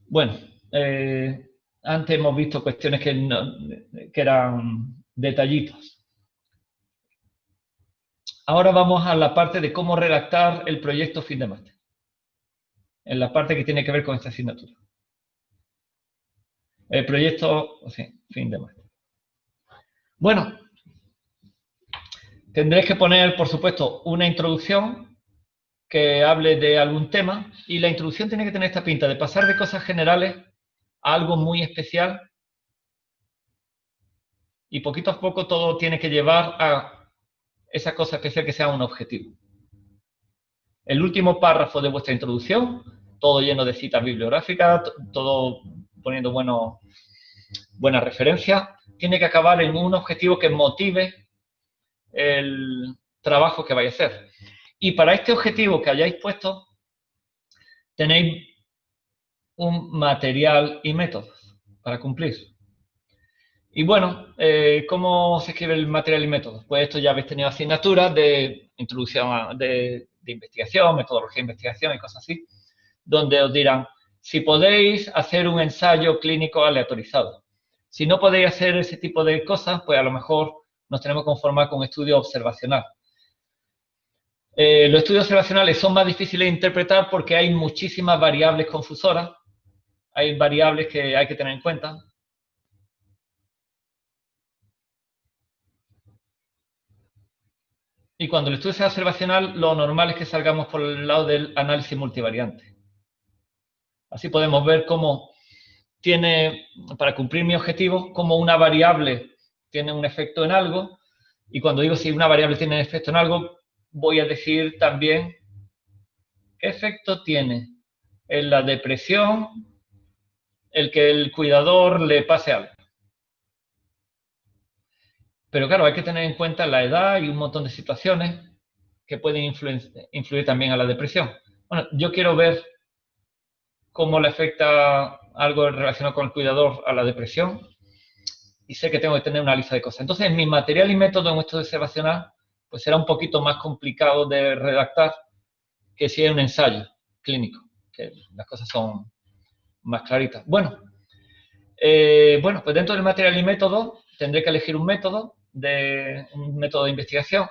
Bueno, antes hemos visto cuestiones que eran detallitos. Ahora vamos a la parte de cómo redactar el proyecto fin de máster, en la parte que tiene que ver con esta asignatura. El proyecto, sí, fin de máster. Bueno, tendréis que poner, por supuesto, una introducción que hable de algún tema y la introducción tiene que tener esta pinta de pasar de cosas generales a algo muy especial y poquito a poco todo tiene que llevar a esa cosa especial que sea un objetivo. El último párrafo de vuestra introducción, todo lleno de citas bibliográficas, todo poniendo buenas referencias, tiene que acabar en un objetivo que motive el trabajo que vais a hacer. Y para este objetivo que hayáis puesto, tenéis un material y métodos para cumplir. Y bueno, ¿cómo se escribe el material y métodos? Pues esto ya habéis tenido asignaturas de introducción de investigación, metodología de investigación y cosas así, donde os dirán, si podéis hacer un ensayo clínico aleatorizado. Si no podéis hacer ese tipo de cosas, pues a lo mejor nos tenemos que conformar con estudio observacional. Los estudios observacionales son más difíciles de interpretar porque hay muchísimas variables confusoras, hay variables que hay que tener en cuenta. Y cuando el estudio sea observacional, lo normal es que salgamos por el lado del análisis multivariante. Así podemos ver cómo tiene, para cumplir mi objetivo, cómo una variable tiene un efecto en algo. Y cuando digo si una variable tiene un efecto en algo, voy a decir también qué efecto tiene en la depresión el que el cuidador le pase algo. Pero claro, hay que tener en cuenta la edad y un montón de situaciones que pueden influir también a la depresión. Bueno, yo quiero ver cómo le afecta algo relacionado con el cuidador a la depresión y sé que tengo que tener una lista de cosas. Entonces, mi material y método en esto observacional pues será un poquito más complicado de redactar que si es un ensayo clínico, que las cosas son más claritas. Bueno, pues dentro del material y método tendré que elegir un método de investigación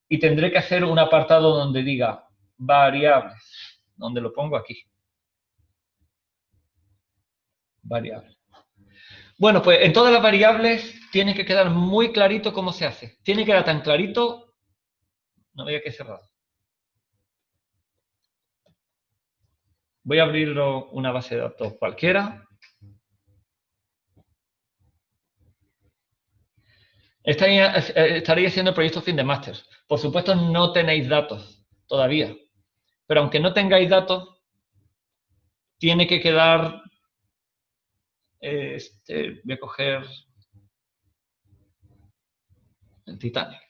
y tendré que hacer un apartado donde diga variables, donde lo pongo aquí. Variables. Bueno, pues en todas las variables tiene que quedar muy clarito cómo se hace. Tiene que quedar tan clarito, no voy a que cerrado. Voy a abrirlo una base de datos cualquiera. Estaréis haciendo el proyecto fin de máster. Por supuesto, no tenéis datos todavía. Pero aunque no tengáis datos, tiene que quedar. Voy a coger el Titanic.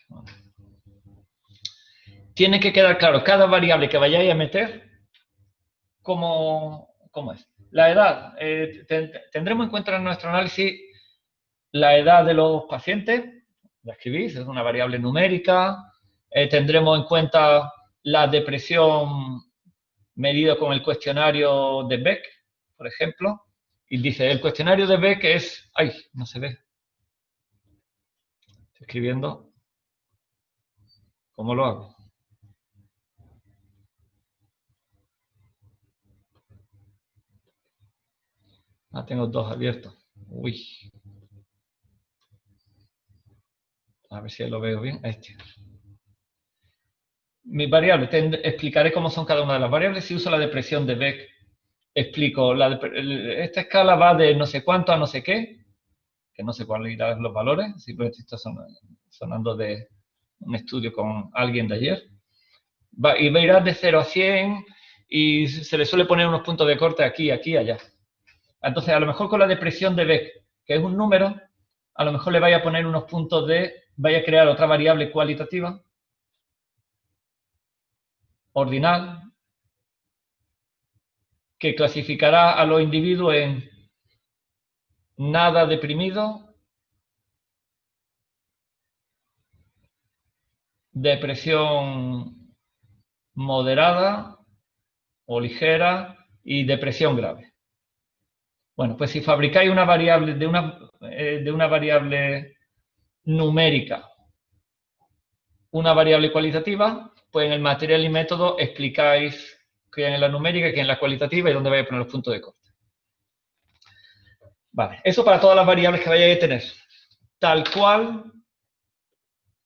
Tiene que quedar claro cada variable que vayáis a meter, cómo es. La edad. Tendremos en cuenta en nuestro análisis la edad de los pacientes. La escribís, es una variable numérica. Tendremos en cuenta la depresión medida con el cuestionario de Beck, por ejemplo. Y dice, el cuestionario de Beck es... ¡Ay! No se ve. Estoy escribiendo. ¿Cómo lo hago? Tengo dos abiertos. Uy. A ver si lo veo bien. Este. Mis variables. Explicaré cómo son cada una de las variables. Si uso la depresión de Beck, explico. Esta escala va de no sé cuánto a no sé qué, que no sé cuáles son los valores. Simplemente esto sonando de un estudio con alguien de ayer. Y irá de 0 a 100 y se le suele poner unos puntos de corte aquí, aquí, allá. Entonces, a lo mejor con la depresión de Beck, que es un número, a lo mejor le vaya a poner unos puntos vaya a crear otra variable cualitativa, ordinal, que clasificará a los individuos en nada deprimido, depresión moderada o ligera y depresión grave. Bueno, pues si fabricáis una variable de una variable numérica, una variable cualitativa, pues en el material y método explicáis quién es la numérica, quién es la cualitativa y dónde vais a poner los puntos de corte. Vale, eso para todas las variables que vayáis a tener. Tal cual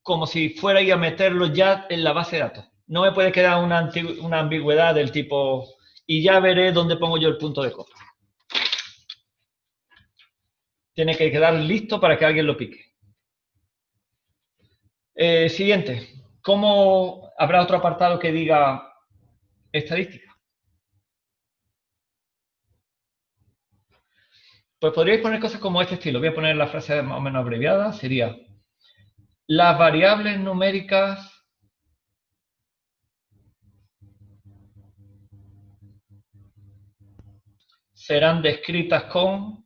como si fuerais a meterlo ya en la base de datos. No me puede quedar una ambigüedad del tipo, y ya veré dónde pongo yo el punto de corte. Tiene que quedar listo para que alguien lo pique. Siguiente. ¿Cómo habrá otro apartado que diga estadística? Pues podríais poner cosas como este estilo. Voy a poner la frase más o menos abreviada. Sería, las variables numéricas serán descritas con...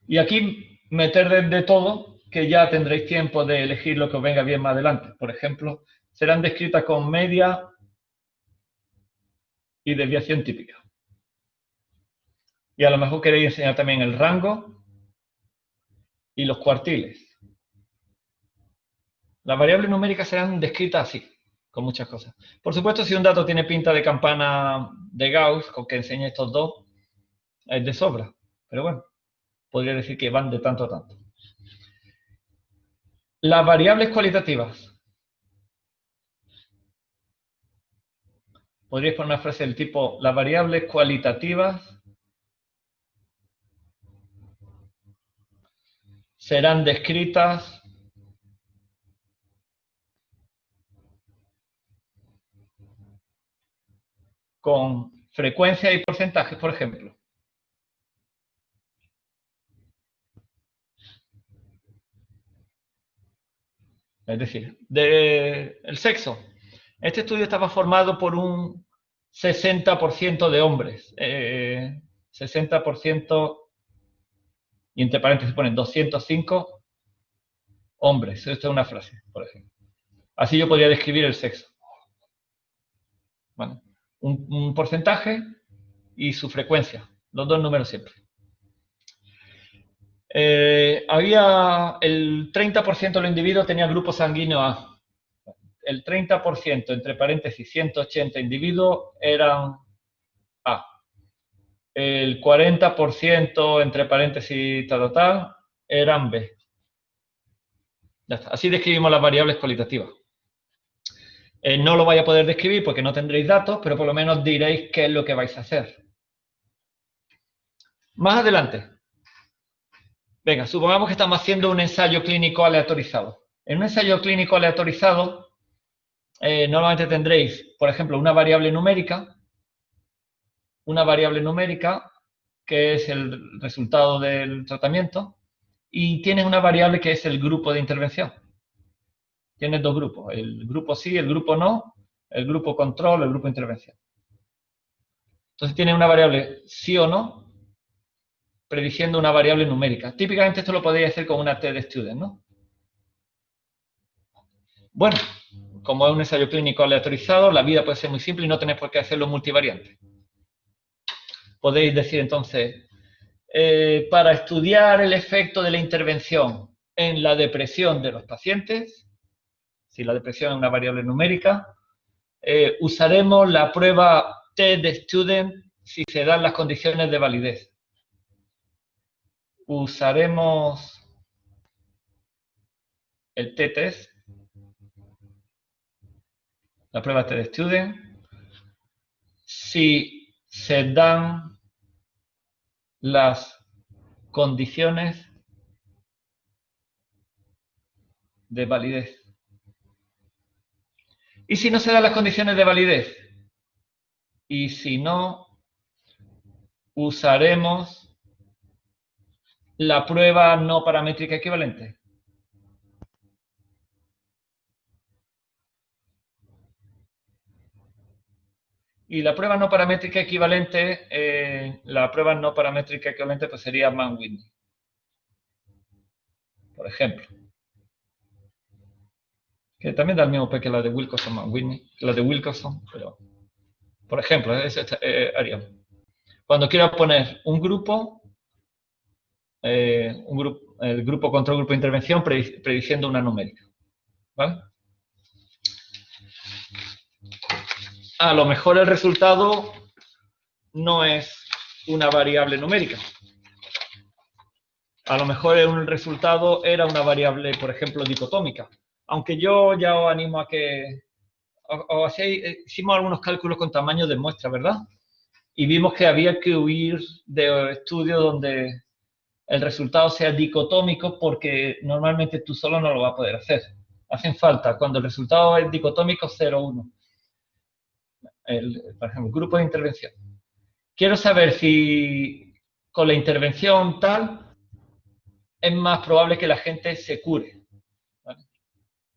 Y aquí meter de todo, que ya tendréis tiempo de elegir lo que os venga bien más adelante. Por ejemplo, serán descritas con media y desviación típica. Y a lo mejor queréis enseñar también el rango y los cuartiles. Las variables numéricas serán descritas así, con muchas cosas. Por supuesto, si un dato tiene pinta de campana de Gauss, con que enseñe estos dos, es de sobra. Pero bueno, podría decir que van de tanto a tanto. Las variables cualitativas. Podríais poner una frase del tipo, las variables cualitativas serán descritas con frecuencia y porcentajes, por ejemplo. Es decir, el sexo. Este estudio estaba formado por un 60% de hombres. 60% y entre paréntesis ponen 205 hombres. Esto es una frase, por ejemplo. Así yo podría describir el sexo. Bueno, un porcentaje y su frecuencia. Los dos números siempre. Había el 30% de los individuos tenía grupo sanguíneo A. El 30%, entre paréntesis, 180 individuos eran A. El 40%, entre paréntesis, tal, eran B. Ya está. Así describimos las variables cualitativas. No lo vais a poder describir porque no tendréis datos, pero por lo menos diréis qué es lo que vais a hacer. Más adelante. Venga, supongamos que estamos haciendo un ensayo clínico aleatorizado. En un ensayo clínico aleatorizado, normalmente tendréis, por ejemplo, una variable numérica que es el resultado del tratamiento, y tienes una variable que es el grupo de intervención. Tienes dos grupos, el grupo sí, el grupo no, el grupo control, el grupo de intervención. Entonces tienes una variable sí o no, prediciendo una variable numérica. Típicamente esto lo podéis hacer con una T-de-Student, ¿no? Bueno, como es un ensayo clínico aleatorizado, la vida puede ser muy simple y no tenéis por qué hacerlo multivariante. Podéis decir entonces, para estudiar el efecto de la intervención en la depresión de los pacientes, si la depresión es una variable numérica, usaremos la prueba T-de-Student si se dan las condiciones de validez. Usaremos el T-test, la prueba T-de-Student, si se dan las condiciones de validez. ¿Y si no se dan las condiciones de validez? Y si no, usaremos la prueba no paramétrica equivalente. Y la prueba no paramétrica equivalente, pues sería Mann-Whitney, por ejemplo. Que también da el mismo P que la de Wilcoxon, Mann-Whitney, que la de Wilcoxon, pero Por ejemplo, eso haríamos. Cuando quiero poner un grupo, el grupo contra el grupo de intervención prediciendo una numérica. ¿Vale? A lo mejor el resultado no es una variable numérica. A lo mejor el resultado era una variable, por ejemplo, dicotómica. Aunque yo ya os animo a que... hicimos algunos cálculos con tamaño de muestra, ¿verdad? Y vimos que había que huir de estudios donde el resultado sea dicotómico porque normalmente tú solo no lo vas a poder hacer. Hacen falta, cuando el resultado es dicotómico, 0, 1. Por ejemplo, grupo de intervención. Quiero saber si con la intervención tal es más probable que la gente se cure. ¿Vale?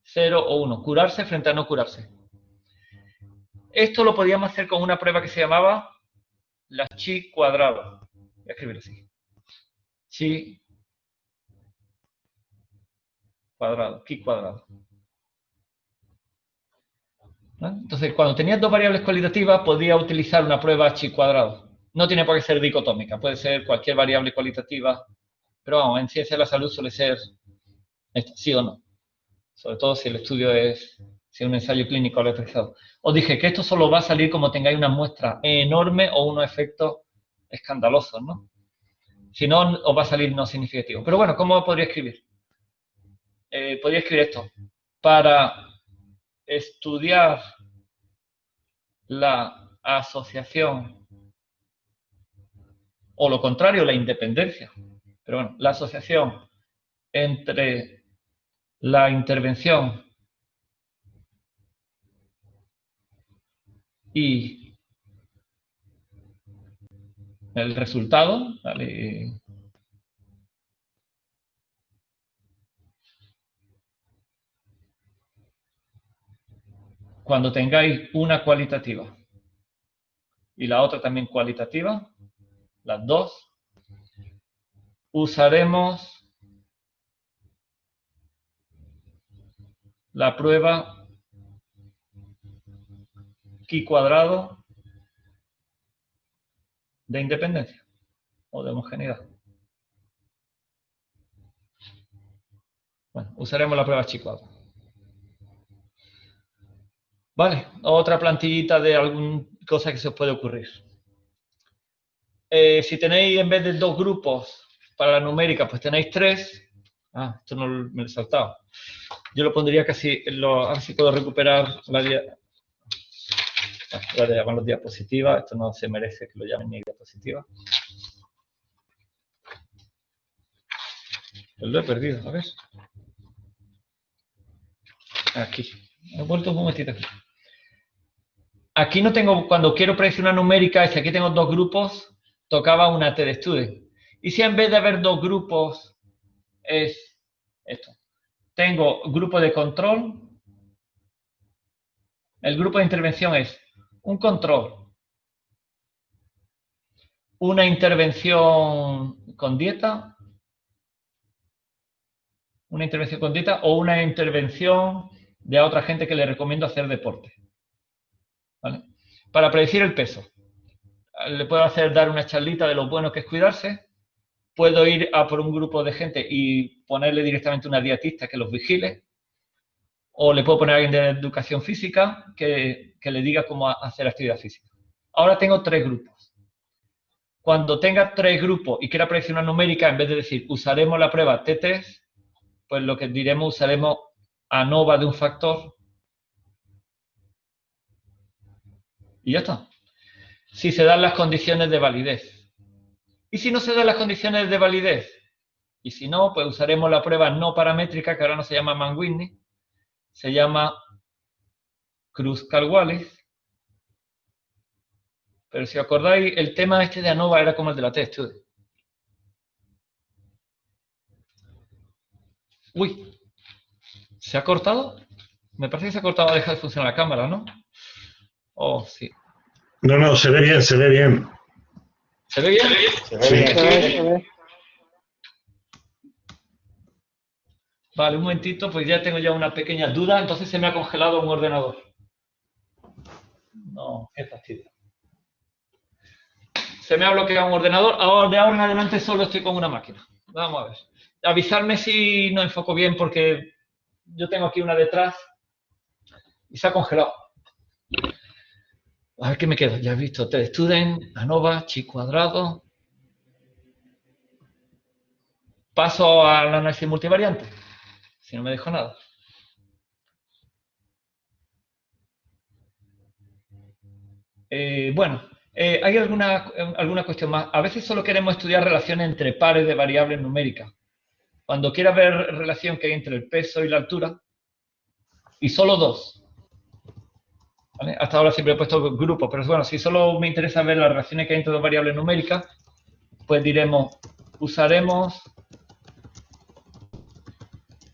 0 o 1. Curarse frente a no curarse. Esto lo podíamos hacer con una prueba que se llamaba la chi cuadrado. Voy a escribirlo así. Chi cuadrado, chi cuadrado. ¿Vale? Entonces, cuando tenías dos variables cualitativas, podía utilizar una prueba chi cuadrado. No tiene por qué ser dicotómica, puede ser cualquier variable cualitativa, pero vamos, en ciencia de la salud suele ser sí o no. Sobre todo si el estudio es un ensayo clínico aleatorizado. Os dije que esto solo va a salir como tengáis una muestra enorme o unos efectos escandalosos, ¿no? Si no, os va a salir no significativo. Pero bueno, ¿cómo podría escribir? Podría escribir esto. Para estudiar la asociación, o lo contrario, la independencia. Pero bueno, la asociación entre la intervención y el resultado, ¿vale? Cuando tengáis una cualitativa y la otra también cualitativa, las dos, usaremos la prueba chi cuadrado de independencia o de homogeneidad. Bueno, usaremos la prueba chi cuadrado. Vale, otra plantillita de alguna cosa que se os puede ocurrir. Si tenéis en vez de 2 grupos para la numérica, pues tenéis 3. Ah, esto no me lo he saltado. Yo lo pondría casi, a ver si puedo recuperar la llaman los diapositivas. Esto no se merece que lo llamen ni diapositiva. Pues lo he perdido, a ver. Aquí. He vuelto un momentito aquí. Aquí no tengo, cuando quiero predecir una numérica, si aquí tengo 2 grupos, tocaba una TD Student. Y si en vez de haber 2 grupos, es esto. Tengo grupo de control. El grupo de intervención es un control, una intervención con dieta, o una intervención de otra gente que le recomiendo hacer deporte. ¿Vale? Para predecir el peso, le puedo dar una charlita de lo bueno que es cuidarse. Puedo ir a por un grupo de gente y ponerle directamente una dietista que los vigile. O le puedo poner a alguien de educación física que le diga cómo hacer actividad física. Ahora tengo 3 grupos. Cuando tenga 3 grupos y quiera predecir una numérica, en vez de decir usaremos la prueba T3, pues lo que diremos, usaremos ANOVA de un factor. Y ya está. Si se dan las condiciones de validez. ¿Y si no se dan las condiciones de validez? Y si no, pues usaremos la prueba no paramétrica, que ahora no se llama Mann-Whitney, se llama Kruskal-Wallis. Pero si os acordáis, el tema este de ANOVA era como el de la T-Study. Uy, ¿se ha cortado? Me parece que se ha cortado, ha dejado de funcionar la cámara, ¿no? Oh, sí. No, se ve bien, se ve bien. ¿Se ve bien? Se ve bien. Vale, un momentito, pues ya tengo ya una pequeña duda, entonces se me ha congelado un ordenador. No, qué fastidio. Se me ha bloqueado un ordenador. Ahora de ahora en adelante solo estoy con una máquina. Vamos a ver. Avisarme si no enfoco bien porque yo tengo aquí una detrás y se ha congelado. A ver qué me queda. Ya he visto TestStudent, ANOVA, chi cuadrado. Paso al análisis multivariante. Si no me dejo nada. Bueno, hay alguna cuestión más. A veces solo queremos estudiar relaciones entre pares de variables numéricas. Cuando quieras ver relación que hay entre el peso y la altura, y solo dos. ¿Vale? Hasta ahora siempre he puesto grupos, pero bueno, si solo me interesa ver las relaciones que hay entre dos variables numéricas, pues diremos, usaremos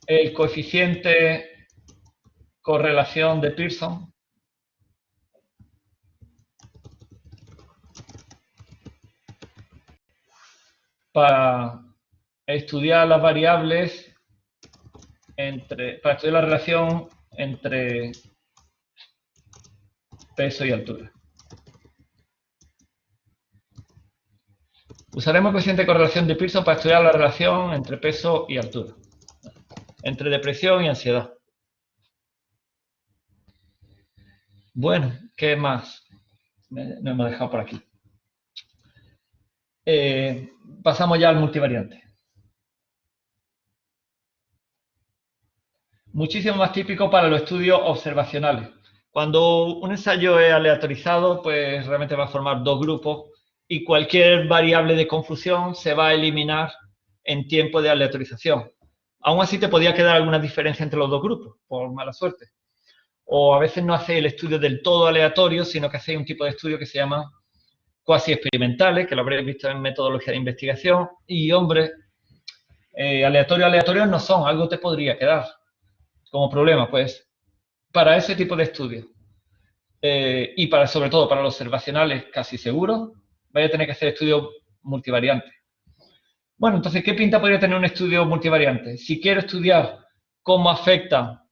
el coeficiente correlación de Pearson para estudiar las variables para estudiar la relación entre peso y altura. Usaremos el coeficiente de correlación de Pearson para estudiar la relación entre peso y altura, entre depresión y ansiedad. Bueno, ¿qué más? No hemos dejado por aquí. Pasamos ya al multivariante. Muchísimo más típico para los estudios observacionales. Cuando un ensayo es aleatorizado, pues realmente va a formar dos grupos y cualquier variable de confusión se va a eliminar en tiempo de aleatorización. Aún así te podía quedar alguna diferencia entre los dos grupos, por mala suerte. O a veces no hacéis el estudio del todo aleatorio, sino que hacéis un tipo de estudio que se llama cuasi experimentales, que lo habréis visto en metodología de investigación. Y, hombre, aleatorios no son, algo te podría quedar como problema, pues, para ese tipo de estudios. Y sobre todo para los observacionales casi seguros, vais a tener que hacer estudios multivariantes. Bueno, entonces, ¿qué pinta podría tener un estudio multivariante? Si quiero estudiar cómo afecta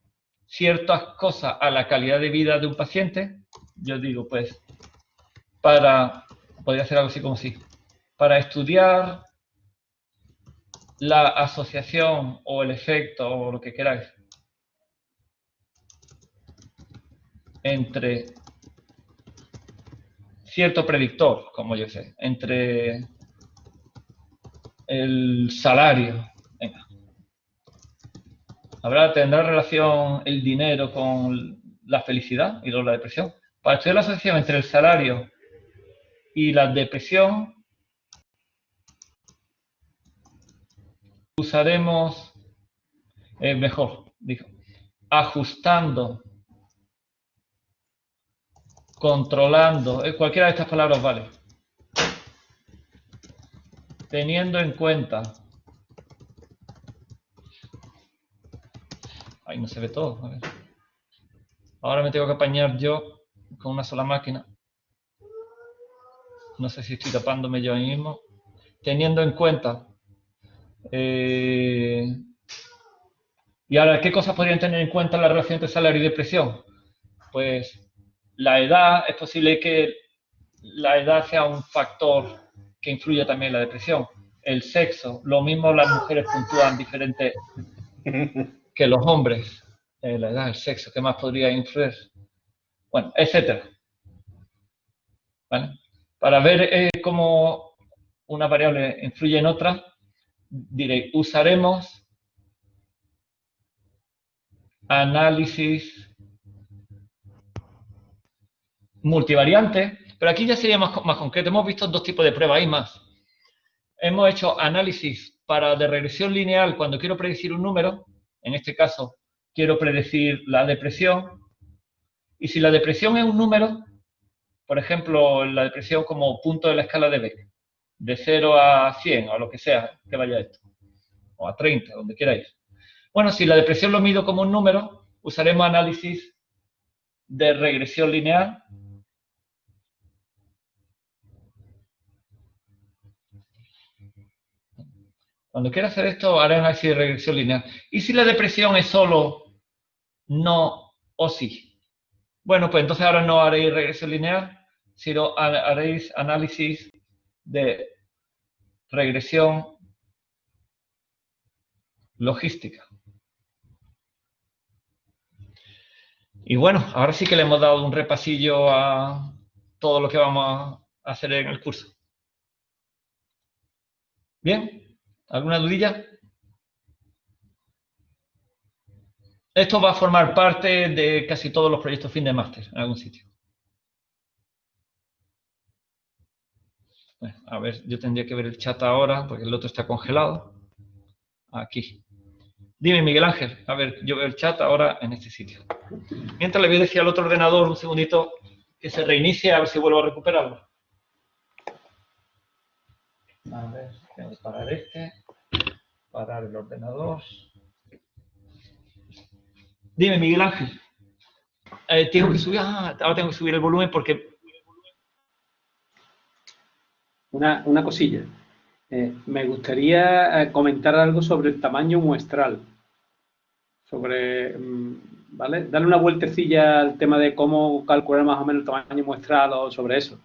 ciertas cosas a la calidad de vida de un paciente, yo digo, pues, podría hacer algo así como así, para estudiar la asociación o el efecto o lo que queráis entre cierto predictor, como yo sé, entre el salario. Venga. ¿Tendrá relación el dinero con la felicidad y luego la depresión? Para estudiar la asociación entre el salario y la depresión, usaremos, ajustando, controlando, cualquiera de estas palabras vale. Teniendo en cuenta. Ahí no se ve todo. A ver. Ahora me tengo que apañar yo con una sola máquina. No sé si estoy tapándome yo ahí mismo. Teniendo en cuenta. Y ahora, ¿qué cosas podrían tener en cuenta en la relación entre salario y depresión? Pues la edad, es posible que la edad sea un factor que influya también en la depresión. El sexo, lo mismo las mujeres puntúan diferente que los hombres. La edad, el sexo, ¿qué más podría influir? Bueno, etcétera. ¿Vale? Para ver cómo una variable influye en otra, diré, usaremos análisis multivariante, pero aquí ya sería más concreto. Hemos visto dos tipos de pruebas, hay más. Hemos hecho análisis de regresión lineal cuando quiero predecir un número, en este caso quiero predecir la depresión, y si la depresión es un número, por ejemplo, la depresión como punto de la escala de Beck, de 0 a 100 o lo que sea que vaya esto, o a 30, donde queráis. Bueno, si la depresión lo mido como un número, usaremos análisis de regresión lineal. Cuando quiera hacer esto, haré análisis de regresión lineal. ¿Y si la depresión es solo no o sí? Bueno, pues entonces ahora no haréis regresión lineal, sino haréis análisis de regresión logística. Y bueno, ahora sí que le hemos dado un repasillo a todo lo que vamos a hacer en el curso. ¿Bien? ¿Alguna dudilla? Esto va a formar parte de casi todos los proyectos fin de máster en algún sitio. Bueno, a ver, yo tendría que ver el chat ahora porque el otro está congelado. Aquí. Dime, Miguel Ángel. A ver, yo veo el chat ahora en este sitio. Mientras le voy a decir al otro ordenador un segundito que se reinicie a ver si vuelvo a recuperarlo. A ver, tengo que parar este. Parar el ordenador. Dime, Miguel Ángel. Tengo que subir. Ahora tengo que subir el volumen porque. Una cosilla. Me gustaría comentar algo sobre el tamaño muestral. ¿Vale? Darle una vueltecilla al tema de cómo calcular más o menos el tamaño muestral o sobre eso.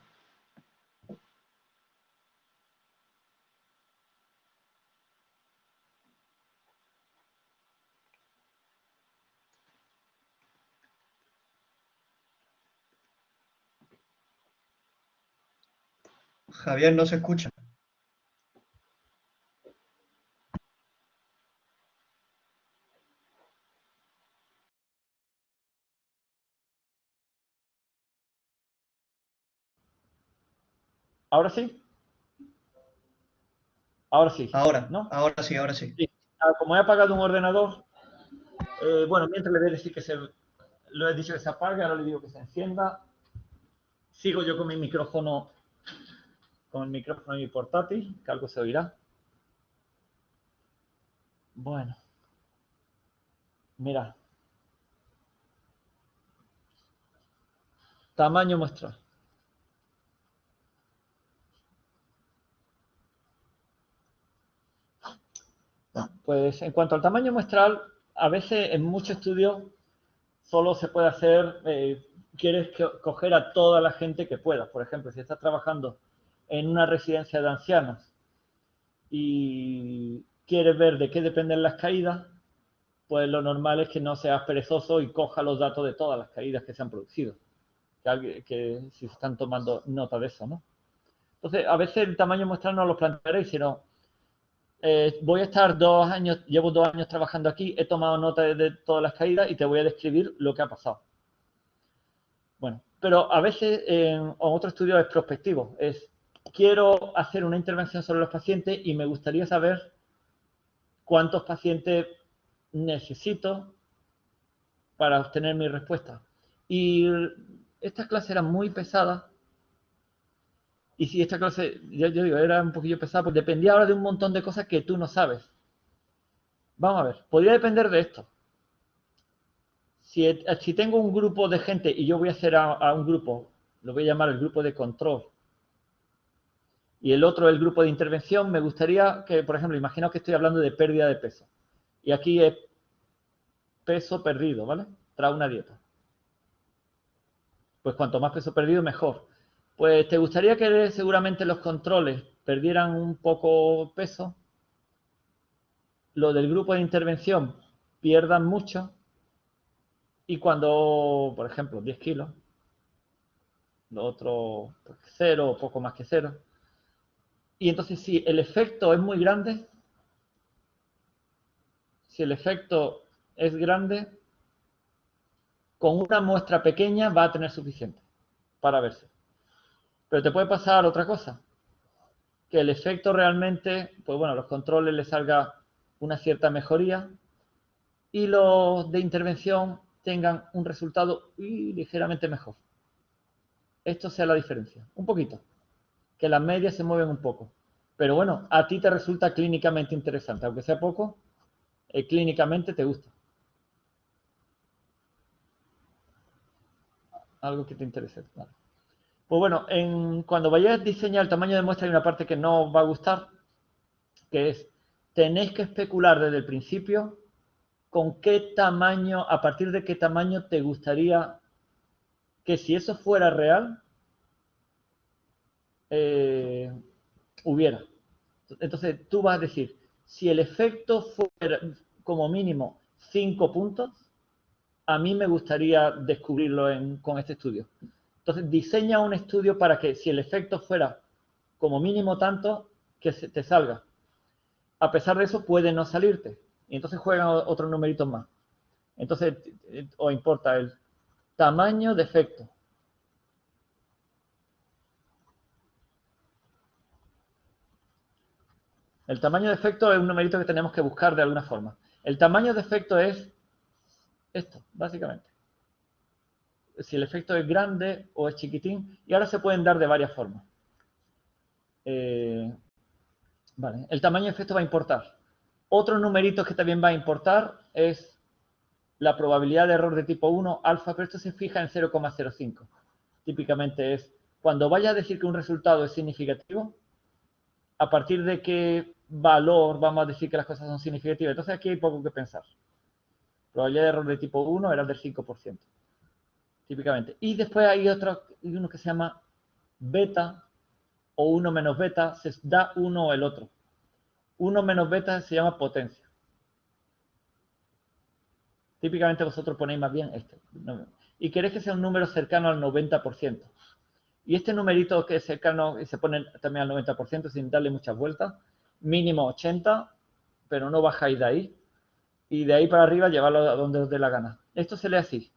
Javier, no se escucha. ¿Ahora sí? Ahora sí. Ahora, ¿no? ahora sí, ahora sí. Sí. Como he apagado un ordenador, bueno, mientras le voy a decir que lo he dicho que se apague, ahora le digo que se encienda. Sigo yo con mi micrófono, de mi portátil, que algo se oirá. Bueno. Mira. Tamaño muestral. Pues en cuanto al tamaño muestral, a veces en muchos estudios solo se puede hacer, quieres coger a toda la gente que puedas. Por ejemplo, si estás trabajando en una residencia de ancianos y quieres ver de qué dependen las caídas, pues lo normal es que no seas perezoso y coja los datos de todas las caídas que se han producido. Que si se están tomando nota de eso, ¿no? Entonces, a veces el tamaño muestral no lo plantearéis, sino voy a estar 2 años, llevo 2 años trabajando aquí, he tomado nota de todas las caídas y te voy a describir lo que ha pasado. Bueno, pero a veces en otro estudio es prospectivo, quiero hacer una intervención sobre los pacientes y me gustaría saber cuántos pacientes necesito para obtener mi respuesta. Y esta clase era muy pesada. Y si esta clase, yo digo, era un poquillo pesada, pues dependía ahora de un montón de cosas que tú no sabes. Vamos a ver, podría depender de esto. Si tengo un grupo de gente y yo voy a hacer a un grupo, lo voy a llamar el grupo de control, y el otro el grupo de intervención, me gustaría que, por ejemplo, imaginaos que estoy hablando de pérdida de peso. Y aquí es peso perdido, ¿vale? Tras una dieta. Pues cuanto más peso perdido, mejor. Pues te gustaría que seguramente los controles perdieran un poco peso, los del grupo de intervención pierdan mucho, y cuando, por ejemplo, 10 kilos, lo otro pues, 0 o poco más que 0. Y entonces si el efecto es muy grande, si el efecto es grande, con una muestra pequeña va a tener suficiente para verse. Pero te puede pasar otra cosa, que el efecto realmente, pues bueno, a los controles les salga una cierta mejoría y los de intervención tengan un resultado ligeramente mejor. Esto sea la diferencia, un poquito, que las medias se mueven un poco. Pero bueno, a ti te resulta clínicamente interesante, aunque sea poco, clínicamente te gusta. Algo que te interese. Vale. Pues bueno, cuando vayáis a diseñar el tamaño de muestra hay una parte que no os va a gustar, que es, tenéis que especular desde el principio con qué tamaño, a partir de qué tamaño te gustaría que si eso fuera real, hubiera. Entonces, tú vas a decir, si el efecto fuera como mínimo 5 puntos, a mí me gustaría descubrirlo con este estudio. Entonces, diseña un estudio para que si el efecto fuera como mínimo tanto, que te salga. A pesar de eso, puede no salirte. Y entonces juegan otros numeritos más. Entonces, os importa el tamaño de efecto. El tamaño de efecto es un numerito que tenemos que buscar de alguna forma. El tamaño de efecto es esto, básicamente. Si el efecto es grande o es chiquitín. Y ahora se pueden dar de varias formas. Vale, el tamaño de efecto va a importar. Otro numerito que también va a importar es la probabilidad de error de tipo 1, alfa, pero esto se fija en 0,05. Típicamente es, cuando vaya a decir que un resultado es significativo, a partir de qué valor vamos a decir que las cosas son significativas. Entonces aquí hay poco que pensar. Probabilidad de error de tipo 1 era del 5%. Típicamente. Y después hay uno que se llama beta o 1 menos beta, se da uno o el otro. 1 menos beta se llama potencia. Típicamente vosotros ponéis más bien este. Y queréis que sea un número cercano al 90%. Y este numerito que es cercano, y se pone también al 90% sin darle muchas vueltas, mínimo 80, pero no bajáis de ahí. Y de ahí para arriba llevarlo a donde os dé la gana. Esto se lee así.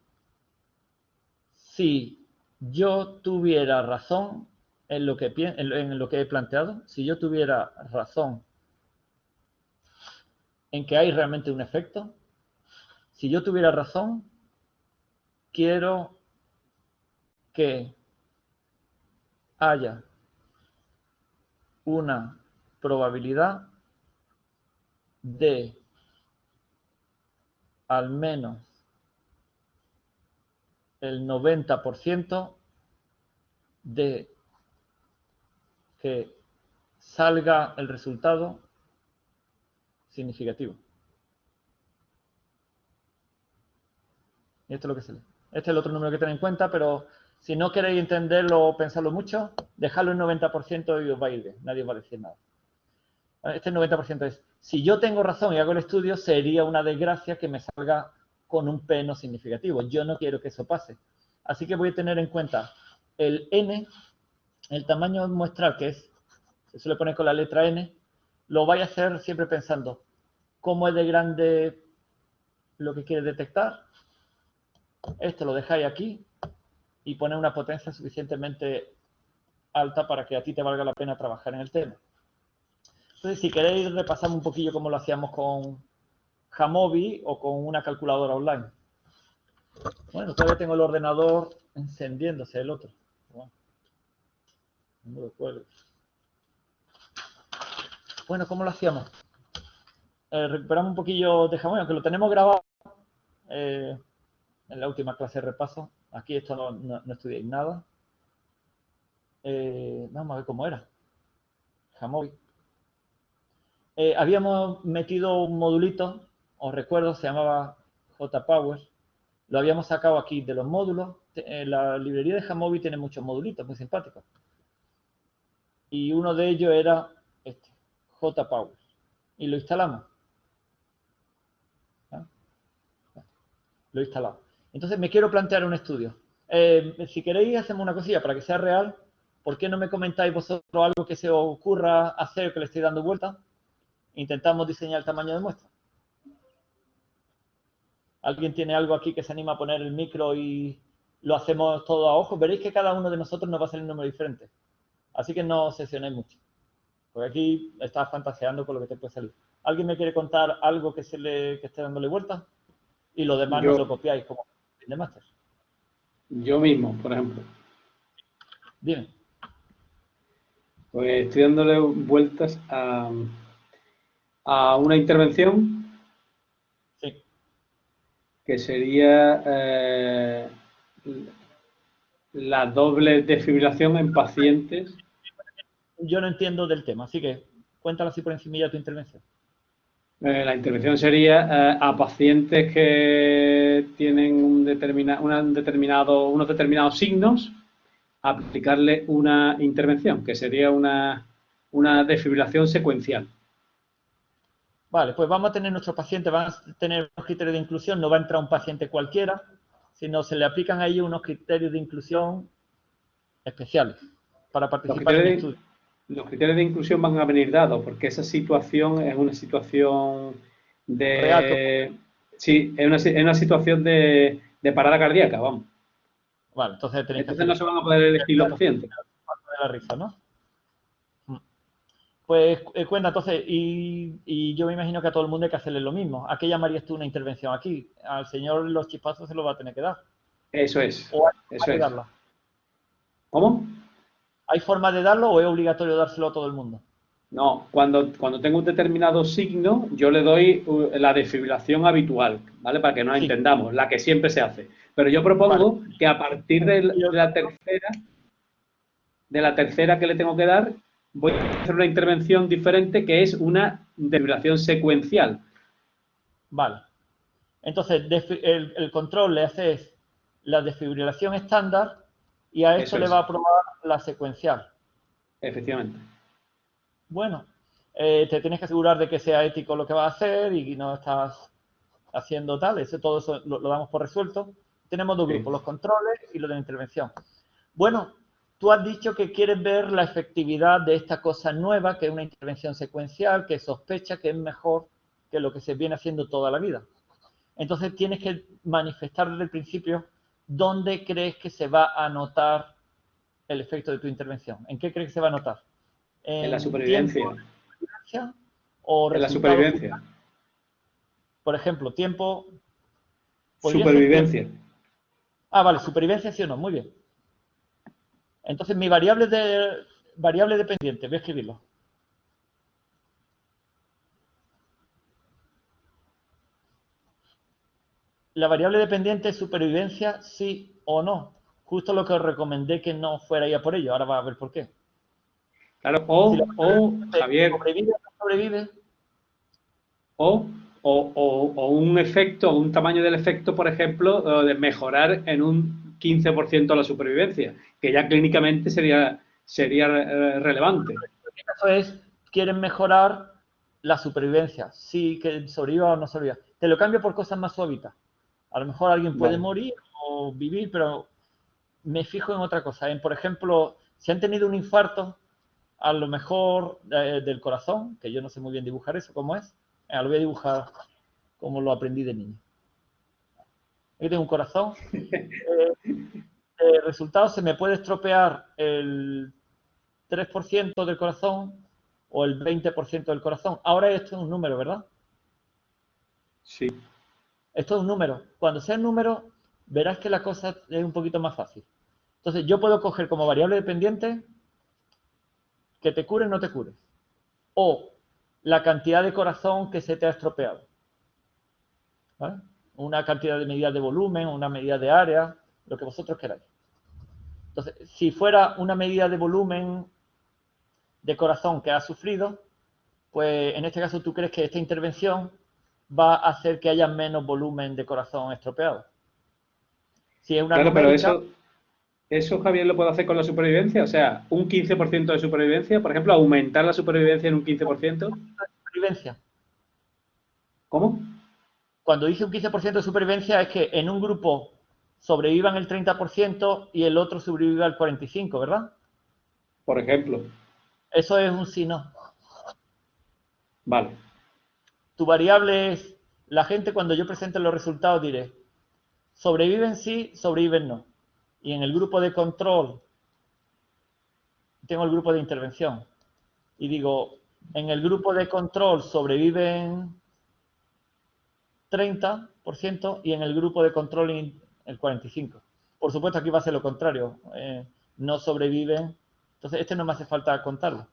Si yo tuviera razón en lo que he planteado, si yo tuviera razón en que hay realmente un efecto, si yo tuviera razón, quiero que haya una probabilidad de al menos el 90% de que salga el resultado significativo. Y esto es lo que se lee. Este es el otro número que tener en cuenta, pero si no queréis entenderlo o pensarlo mucho, dejadlo en 90% y os va a ir bien. Nadie os va a decir nada. Este 90% es, si yo tengo razón y hago el estudio, sería una desgracia que me salga con un P no significativo. Yo no quiero que eso pase. Así que voy a tener en cuenta el N, el tamaño muestral, que se suele poner con la letra N, lo vais a hacer siempre pensando, ¿cómo es de grande lo que quieres detectar? Esto lo dejáis aquí y ponéis una potencia suficientemente alta para que a ti te valga la pena trabajar en el tema. Entonces, si queréis, repasamos un poquillo cómo lo hacíamos con Jamovi o con una calculadora online. Bueno, todavía tengo el ordenador encendiéndose, el otro. Bueno, no lo cuelgo. Bueno, ¿cómo lo hacíamos? Recuperamos un poquillo de Jamovi, aunque lo tenemos grabado en la última clase de repaso. Aquí esto no estudiáis nada. Vamos a ver cómo era. Jamovi. Habíamos metido un modulito, os recuerdo, se llamaba JPower. Lo habíamos sacado aquí de los módulos. La librería de Jamovi tiene muchos modulitos muy simpáticos. Y uno de ellos era este, JPower. Y lo instalamos. ¿Ah? Lo he instalado. Entonces me quiero plantear un estudio. Si queréis, hacemos una cosilla para que sea real. ¿Por qué no me comentáis vosotros algo que se os ocurra hacer que le estéis dando vuelta? Intentamos diseñar el tamaño de muestra. ¿Alguien tiene algo aquí que se anima a poner el micro y lo hacemos todo a ojo? Veréis que cada uno de nosotros nos va a salir un número diferente. Así que no obsesionéis mucho. Porque aquí estás fantaseando con lo que te puede salir. ¿Alguien me quiere contar algo que esté dándole vuelta? Y lo demás no lo copiáis como de máster. Yo mismo, por ejemplo. Dime. Pues estoy dándole vueltas a una intervención. Sí. Que sería la doble desfibrilación en pacientes. Yo no entiendo del tema, así que cuéntalo así por encima de tu intervención. La intervención sería a pacientes que tienen unos determinados signos, aplicarle una intervención, que sería una una desfibrilación secuencial. Vale, pues vamos a tener nuestros pacientes, van a tener unos criterios de inclusión, no va a entrar un paciente cualquiera, sino se le aplican a ellos unos criterios de inclusión especiales para participar en el estudio. Los criterios de inclusión van a venir dados porque esa situación es una situación de... Real. Sí, es una situación de parada cardíaca, vamos. Vale, entonces tenéis que Entonces no se van a poder elegir los pacientes. De la risa, ¿no? Pues cuenta, entonces, y yo me imagino que a todo el mundo hay que hacerle lo mismo. ¿A qué llamarías tú una intervención aquí? Al señor los chispazos se lo va a tener que dar. Eso es. ¿O hay Eso que es. darla? ¿Cómo? ¿Hay forma de darlo o es obligatorio dárselo a todo el mundo? No, cuando tengo un determinado signo, yo le doy la desfibrilación habitual, ¿vale? Para que nos Sí. entendamos, la que siempre se hace. Pero yo propongo que a partir de la tercera que le tengo que dar, voy a hacer una intervención diferente que es una desfibrilación secuencial. Vale. Entonces, el control le haces la desfibrilación estándar y a esto Eso le es. va a probar la secuencial. Efectivamente. Bueno, te tienes que asegurar de que sea ético lo que vas a hacer y no estás haciendo tal. Todo eso lo damos por resuelto. Tenemos dos grupos, los controles y los de la intervención. Bueno, tú has dicho que quieres ver la efectividad de esta cosa nueva, que es una intervención secuencial, que sospecha que es mejor que lo que se viene haciendo toda la vida. Entonces tienes que manifestar desde el principio dónde crees que se va a notar el efecto de tu intervención. ¿En qué crees que se va a notar? En la supervivencia. ¿O en la resultados? supervivencia. Por ejemplo, tiempo. Supervivencia. Tiempo. Ah, vale, supervivencia sí o no, muy bien. Entonces mi variable dependiente, voy a escribirlo. La variable dependiente es supervivencia, sí o no. Justo lo que os recomendé que no fuera ya por ello. Ahora va a ver por qué. Claro, Javier, ¿Sobrevive o no sobrevive? o un efecto, un tamaño del efecto, por ejemplo, de mejorar en un 15% la supervivencia, que ya clínicamente sería relevante. En este caso es, quieren mejorar la supervivencia, sí que sobreviva o no sobreviva. Te lo cambio por cosas más suavitas. A lo mejor alguien puede morir o vivir, pero me fijo en otra cosa. Por ejemplo, si han tenido un infarto, a lo mejor del corazón, que yo no sé muy bien dibujar eso, ¿cómo es? Lo voy a dibujar como lo aprendí de niño. Aquí tengo un corazón. El resultado se me puede estropear el 3% del corazón o el 20% del corazón. Ahora esto es un número, ¿verdad? Sí. Esto es un número. Cuando sea un número, verás que la cosa es un poquito más fácil. Entonces, yo puedo coger como variable dependiente que te cure o no te cure. O la cantidad de corazón que se te ha estropeado. ¿Vale? Una cantidad de medida de volumen, una medida de área, lo que vosotros queráis. Entonces, si fuera una medida de volumen de corazón que ha sufrido, pues en este caso tú crees que esta intervención va a hacer que haya menos volumen de corazón estropeado. Si es una claro, numérica, pero eso Javier lo puede hacer con la supervivencia, o sea, un 15% de supervivencia, por ejemplo, aumentar la supervivencia en un 15%. Supervivencia. ¿Cómo? Cuando dice un 15% de supervivencia es que en un grupo sobrevivan el 30% y el otro sobreviva el 45%, ¿verdad? Por ejemplo. Eso es un sí no. Vale. Tu variable es, la gente cuando yo presente los resultados diré, sobreviven sí, sobreviven no. Y en el grupo de control, tengo el grupo de intervención. Y digo, en el grupo de control sobreviven 30% y en el grupo de control el 45%. Por supuesto, aquí va a ser lo contrario. No sobreviven. Entonces, este no me hace falta contarlo.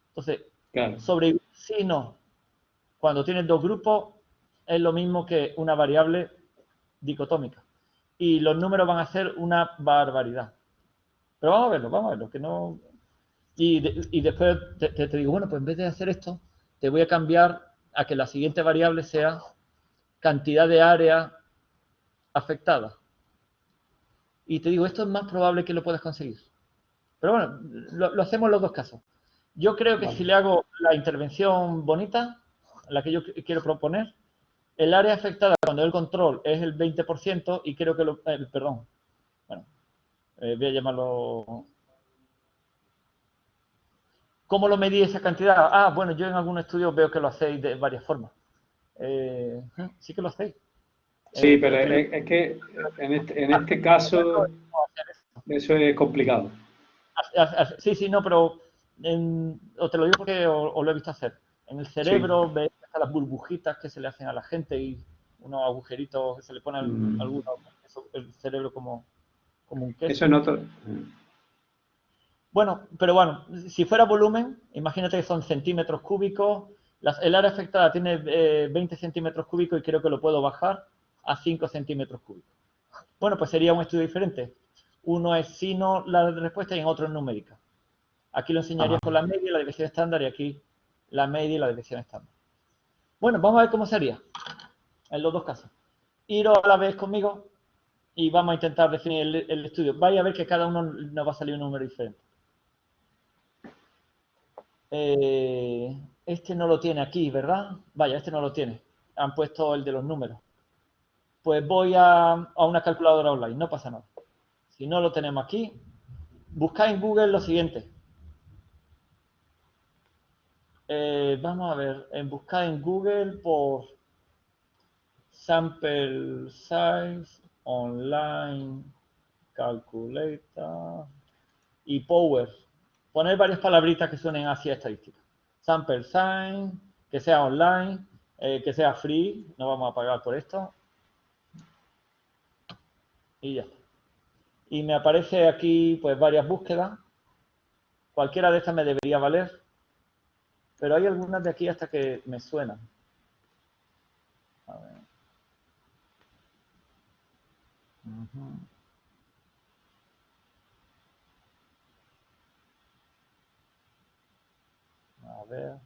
Entonces, claro. Sobreviven sí no. Cuando tienes dos grupos, es lo mismo que una variable dicotómica. Y los números van a ser una barbaridad. Pero vamos a verlo, que no... Y después te digo, bueno, pues en vez de hacer esto, te voy a cambiar a que la siguiente variable sea cantidad de área afectada. Y te digo, esto es más probable que lo puedas conseguir. Pero bueno, lo hacemos en los dos casos. Yo creo que Vale. si le hago la intervención bonita, la que yo quiero proponer, el área afectada cuando el control es el 20% y creo que perdón, bueno, voy a llamarlo... ¿Cómo lo medí esa cantidad? Ah, bueno, yo en algunos estudios veo que lo hacéis de varias formas. Sí que lo hacéis. Sí, pero es que en este caso eso es complicado. Sí, no, pero o te lo digo porque os lo he visto hacer. En el cerebro ves las burbujitas que se le hacen a la gente y unos agujeritos que se le ponen algunos, el cerebro como un queso. Eso en otro... Bueno, pero bueno, si fuera volumen, imagínate que son centímetros cúbicos, el área afectada tiene 20 centímetros cúbicos y creo que lo puedo bajar a 5 centímetros cúbicos. Bueno, pues sería un estudio diferente. Uno es sino la respuesta y en otro es numérica. Aquí lo enseñaría con la media y la desviación estándar y aquí la media y la desviación estándar. Bueno, vamos a ver cómo sería en los dos casos. Iros a la vez conmigo y vamos a intentar definir el estudio. Vais a ver que cada uno nos va a salir un número diferente. Este no lo tiene aquí, ¿verdad? Vaya, este no lo tiene. Han puesto el de los números. Pues voy a una calculadora online, no pasa nada. Si no lo tenemos aquí, buscad en Google lo siguiente. Vamos a ver, buscad en Google por Sample Size Online Calculator y Power. Poner varias palabritas que suenen así a estadística. Sample Size, que sea online, que sea free, no vamos a pagar por esto. Y ya está. Y me aparece aquí pues varias búsquedas. Cualquiera de estas me debería valer. Pero hay algunas de aquí hasta que me suenan. A ver. A ver.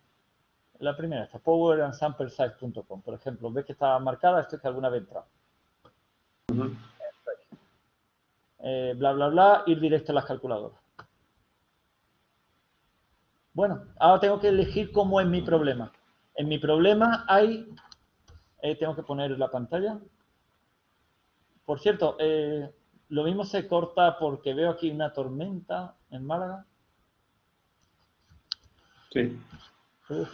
La primera está powerandsamplesize.com. Por ejemplo, ves que está marcada, esto es que alguna vez entra. Bla, bla, bla, ir directo a las calculadoras. Bueno, ahora tengo que elegir cómo es mi problema. En mi problema hay... tengo que poner la pantalla. Por cierto, lo mismo se corta porque veo aquí una tormenta en Málaga. Sí. Uf,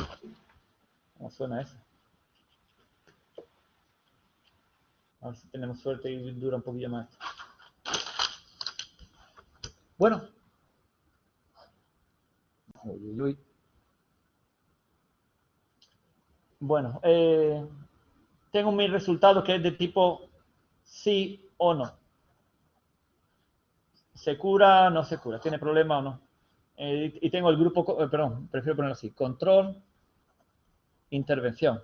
¿cómo suena eso? A ver si tenemos suerte y dura un poquillo más esto. Bueno. Uy, uy. Bueno, tengo mi resultado que es de tipo sí o no. ¿Se cura o no se cura? ¿Tiene problema o no? Y tengo el grupo, perdón, prefiero ponerlo así, control, intervención.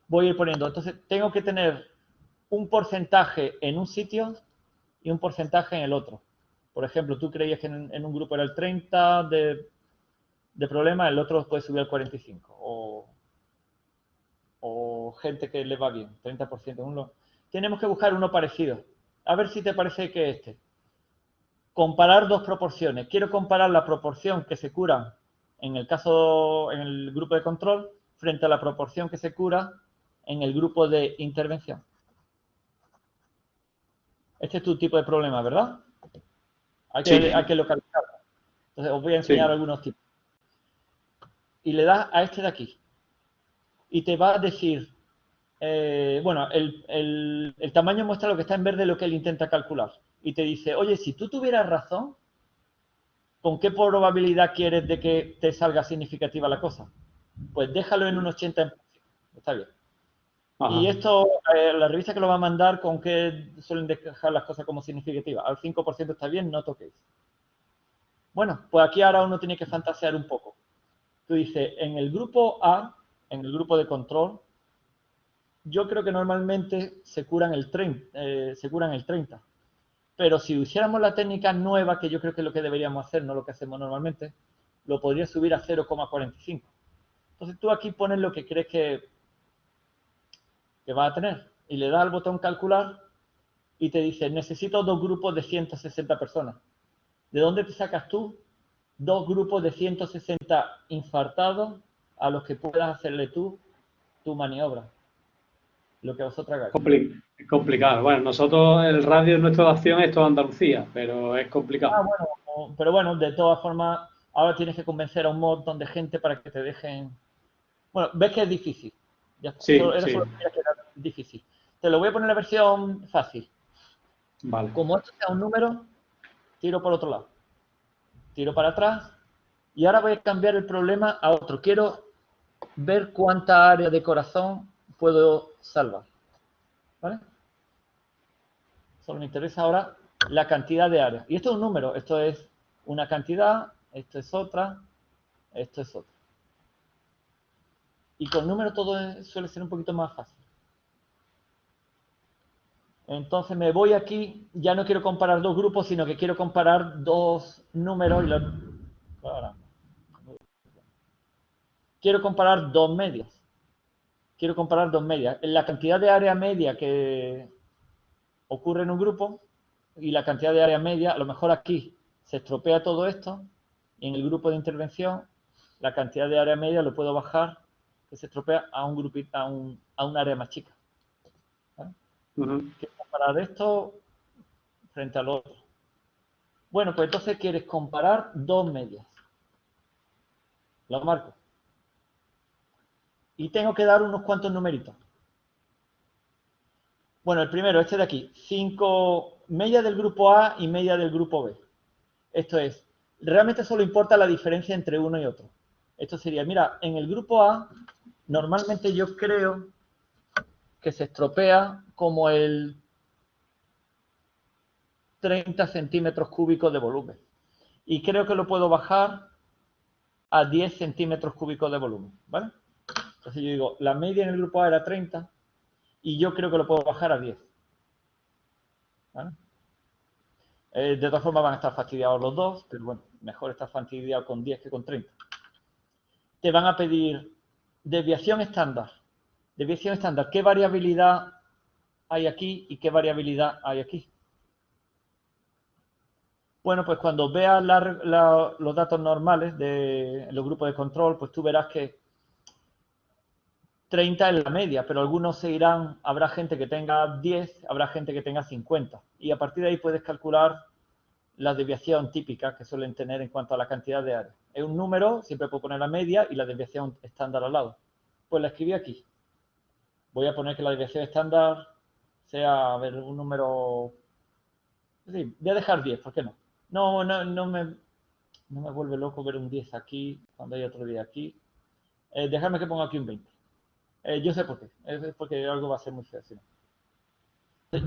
Voy a ir poniendo, entonces tengo que tener un porcentaje en un sitio y un porcentaje en el otro. Por ejemplo, tú creías que en un grupo era el 30 de problema, el otro puede subir al 45. O gente que le va bien, 30%. Tenemos que buscar uno parecido. A ver si te parece que este. Comparar dos proporciones. Quiero comparar la proporción que se cura en el caso, en el grupo de control, frente a la proporción que se cura en el grupo de intervención. Este es tu tipo de problema, ¿verdad? Hay que localizarlo. Entonces os voy a enseñar algunos tipos. Y le das a este de aquí. Y te va a decir, bueno, el tamaño muestra lo que está en verde, lo que él intenta calcular. Y te dice, oye, si tú tuvieras razón, ¿con qué probabilidad quieres de que te salga significativa la cosa? Pues déjalo en un 80%. Está bien. Ajá. Y esto, la revista que lo va a mandar, ¿con qué suelen dejar las cosas como significativas? Al 5% está bien, no toquéis. Bueno, pues aquí ahora uno tiene que fantasear un poco. Tú dices, en el grupo A, en el grupo de control, yo creo que normalmente se curan el 30. Pero si hiciéramos la técnica nueva, que yo creo que es lo que deberíamos hacer, no lo que hacemos normalmente, lo podría subir a 0,45. Entonces tú aquí pones lo que crees que va a tener y le das al botón calcular y te dice, necesito dos grupos de 160 personas. ¿De dónde te sacas tú 2 grupos de 160 infartados a los que puedas hacerle tú tu maniobra. Lo que vosotros hagáis. Es complicado. Bueno, nosotros el radio de nuestra acción es toda Andalucía, pero es complicado. Bueno, pero bueno, de todas formas, ahora tienes que convencer a un montón de gente para que te dejen. Bueno, ves que es difícil. Ya está. Sí, Solo sí. que era difícil. Te lo voy a poner en la versión fácil. Vale. Como esto sea un número, tiro por otro lado. Tiro para atrás. Y ahora voy a cambiar el problema a otro. Quiero ver cuánta área de corazón puedo salvar. ¿Vale? Solo me interesa ahora la cantidad de áreas. Y esto es un número. Esto es una cantidad, esto es otra, esto es otra. Y con números todo suele ser un poquito más fácil. Entonces me voy aquí, ya no quiero comparar 2 grupos, sino que quiero comparar 2 números. Quiero comparar 2 medias. Quiero comparar 2 medias. La cantidad de área media que ocurre en un grupo y la cantidad de área media, a lo mejor aquí se estropea todo esto y en el grupo de intervención la cantidad de área media lo puedo bajar, que se estropea a un grupito, a un área más chica. ¿Vale? Quiero comparar esto frente al otro. Bueno, pues entonces quieres comparar 2 medias. Lo marco. Y tengo que dar unos cuantos numeritos. Bueno, el primero, este de aquí. 5 medias del grupo A y media del grupo B. Esto es, realmente solo importa la diferencia entre uno y otro. Esto sería, mira, en el grupo A, normalmente yo creo que se estropea como el 30 centímetros cúbicos de volumen. Y creo que lo puedo bajar a 10 centímetros cúbicos de volumen, ¿vale? Entonces yo digo, la media en el grupo A era 30 y yo creo que lo puedo bajar a 10. ¿Vale? De todas formas van a estar fastidiados los dos, pero bueno, mejor estar fastidiado con 10 que con 30. Te van a pedir desviación estándar. Desviación estándar, ¿qué variabilidad hay aquí y qué variabilidad hay aquí? Bueno, pues cuando veas los datos normales de los grupos de control, pues tú verás que 30 es la media, pero algunos se irán, habrá gente que tenga 10, habrá gente que tenga 50. Y a partir de ahí puedes calcular la desviación típica que suelen tener en cuanto a la cantidad de áreas. Es un número, siempre puedo poner la media y la desviación estándar al lado. Pues la escribí aquí. Voy a poner que la desviación estándar sea, a ver, un número... Sí, voy a dejar 10, ¿por qué no? No me vuelve loco ver un 10 aquí, cuando hay otro 10 aquí. Déjame que ponga aquí un 20. Yo sé por qué. Es porque algo va a ser muy feo. ¿Sí?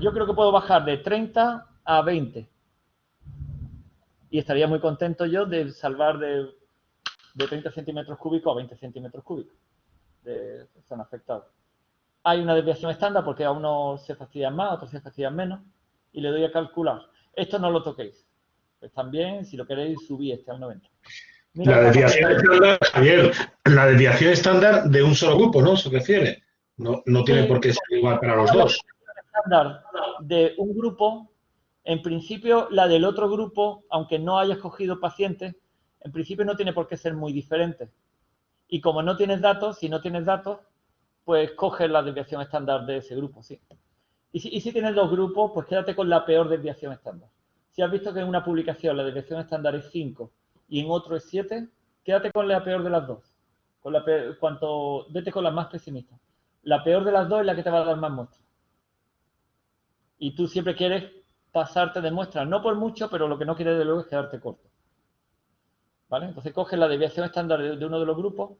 Yo creo que puedo bajar de 30 a 20. Y estaría muy contento yo de salvar de 30 centímetros cúbicos a 20 centímetros cúbicos de zona afectada. Hay una desviación estándar porque a unos se fastidian más, a otros se fastidian menos. Y le doy a calcular. Esto no lo toquéis. Pues también, si lo queréis, subí este al 90. Mira, La desviación estándar, Javier, la desviación estándar de un solo grupo, ¿no? Se refiere. No tiene por qué ser igual para los dos. La estándar de un grupo, en principio, la del otro grupo, aunque no hayas cogido pacientes, en principio no tiene por qué ser muy diferente. Y como no tienes datos, si no tienes datos, pues coges la desviación estándar de ese grupo, sí. Y si tienes 2 grupos, pues quédate con la peor desviación estándar. Si has visto que en una publicación la desviación estándar es 5 y en otro es 7, quédate con la peor de las dos. Vete con la más pesimista. La peor de las dos es la que te va a dar más muestras. Y tú siempre quieres pasarte de muestras, no por mucho, pero lo que no quieres de luego es quedarte corto. ¿Vale? Entonces coges la desviación estándar de uno de los grupos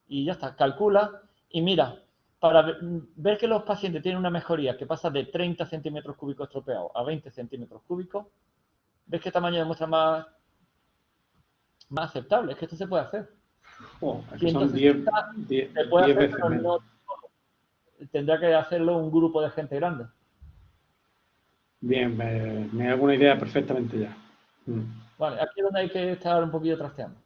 y ya está, calcula y mira, para ver que los pacientes tienen una mejoría que pasa de 30 centímetros cúbicos estropeados a 20 centímetros cúbicos, ves qué tamaño de muestra más aceptable. Es que esto se puede hacer. Es que son 10 se puede hacer, veces pero menos. tendrá que hacerlo un grupo de gente grande. Bien, me hago una idea perfectamente ya. Vale, aquí es donde hay que estar un poquillo trasteando.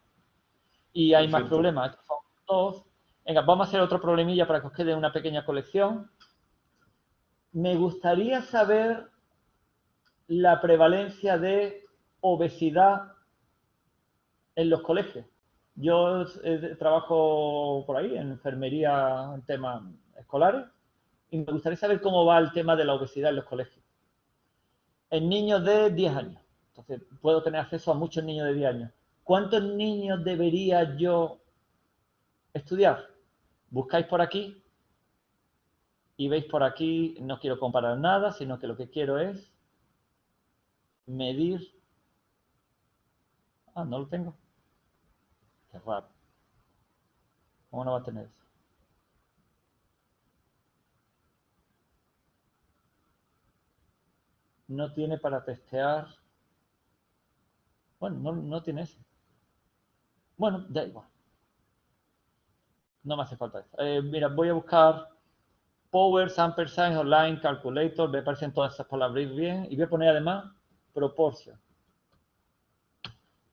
Y hay más problemas. Estos son 2. Venga, vamos a hacer otro problemilla para que os quede una pequeña colección. Me gustaría saber la prevalencia de obesidad en los colegios. Yo trabajo por ahí en enfermería en temas escolares y me gustaría saber cómo va el tema de la obesidad en los colegios. En niños de 10 años. Entonces, puedo tener acceso a muchos niños de 10 años. ¿Cuántos niños debería yo estudiar? Buscáis por aquí y veis por aquí, no quiero comparar nada, sino que lo que quiero es medir. Ah, no lo tengo. Qué raro. ¿Cómo no va a tener eso? No tiene para testear. Bueno, no tiene eso. Bueno, da igual. No me hace falta eso. Mira, voy a buscar Power, Sample Size, Online, Calculator. Me parecen todas esas palabras bien. Y voy a poner además proporción.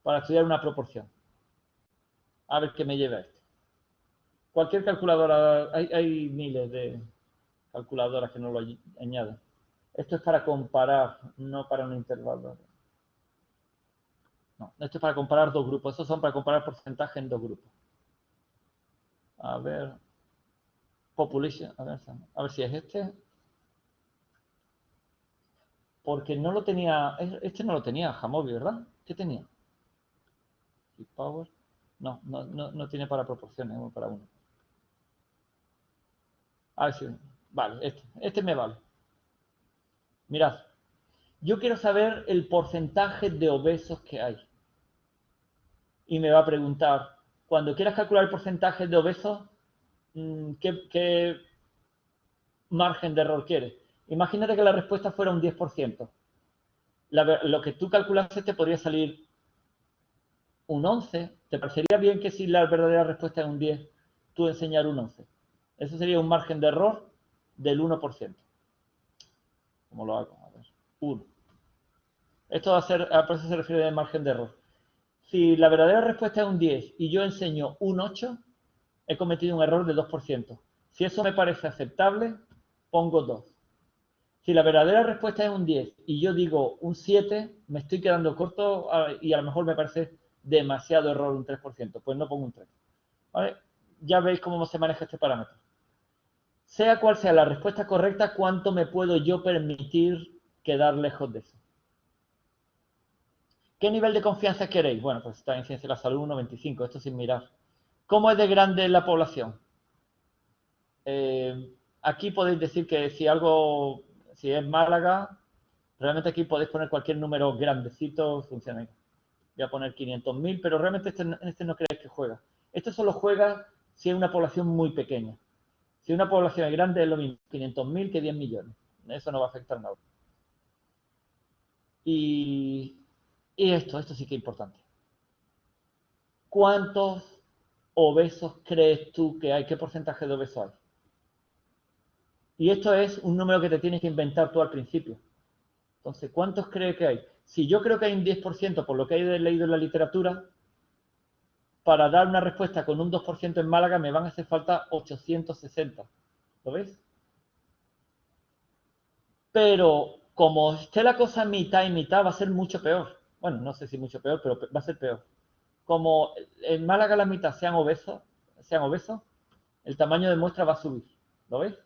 Para estudiar una proporción. A ver qué me lleva esto. Cualquier calculadora, hay miles de calculadoras que no lo añaden. Esto es para comparar, no para un intervalo. No, esto es para comparar dos grupos. Estos son para comparar porcentaje en dos grupos. A ver. Population. A ver si es este. Porque no lo tenía. Este no lo tenía Jamovi, ¿verdad? ¿Qué tenía? Power. No tiene para proporciones, uno para uno. A ver si. Vale, este me vale. Mirad. Yo quiero saber el porcentaje de obesos que hay. Y me va a preguntar, cuando quieras calcular el porcentaje de obesos, ¿qué margen de error quieres? Imagínate que la respuesta fuera un 10%. Lo que tú calculaste te podría salir un 11. ¿Te parecería bien que si la verdadera respuesta es un 10, tú enseñar un 11? Eso sería un margen de error del 1%. ¿Cómo lo hago? A ver, 1. Esto va a ser, a eso se refiere de margen de error. Si la verdadera respuesta es un 10 y yo enseño un 8, he cometido un error de 2%. Si eso me parece aceptable, pongo 2. Si la verdadera respuesta es un 10 y yo digo un 7, me estoy quedando corto y a lo mejor me parece demasiado error un 3%. Pues no pongo un 3. ¿Vale? Ya veis cómo se maneja este parámetro. Sea cual sea la respuesta correcta, ¿cuánto me puedo yo permitir quedar lejos de eso? ¿Qué nivel de confianza queréis? Bueno, pues está en Ciencia de la Salud 1,25, esto sin mirar. ¿Cómo es de grande la población? Aquí podéis decir que si es Málaga, realmente aquí podéis poner cualquier número grandecito, funciona. Voy a poner 500.000, pero realmente este no creéis que juega. Esto solo juega si es una población muy pequeña. Si una población es grande, es lo mismo 500.000 que 10 millones. Eso no va a afectar nada. Y esto sí que es importante. ¿Cuántos obesos crees tú que hay? ¿Qué porcentaje de obesos hay? Y esto es un número que te tienes que inventar tú al principio. Entonces, ¿cuántos crees que hay? Si yo creo que hay un 10% por lo que he leído en la literatura, para dar una respuesta con un 2% en Málaga me van a hacer falta 860. ¿Lo ves? Pero como esté la cosa mitad y mitad, va a ser mucho peor. Bueno, no sé si mucho peor, pero va a ser peor. Como en Málaga la mitad sean obesos, el tamaño de muestra va a subir. ¿Lo ves?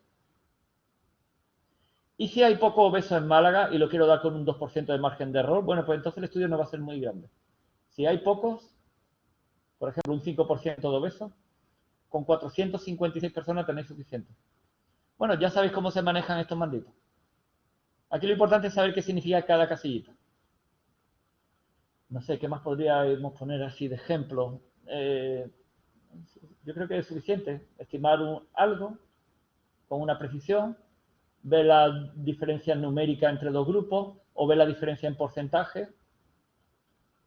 Y si hay poco obeso en Málaga y lo quiero dar con un 2% de margen de error, bueno, pues entonces el estudio no va a ser muy grande. Si hay pocos, por ejemplo, un 5% de obesos, con 456 personas tenéis suficiente. Bueno, ya sabéis cómo se manejan estos manditos. Aquí lo importante es saber qué significa cada casillita. No sé, ¿qué más podríamos poner así de ejemplo? Yo creo que es suficiente estimar algo con una precisión, ver la diferencia numérica entre dos grupos o ver la diferencia en porcentaje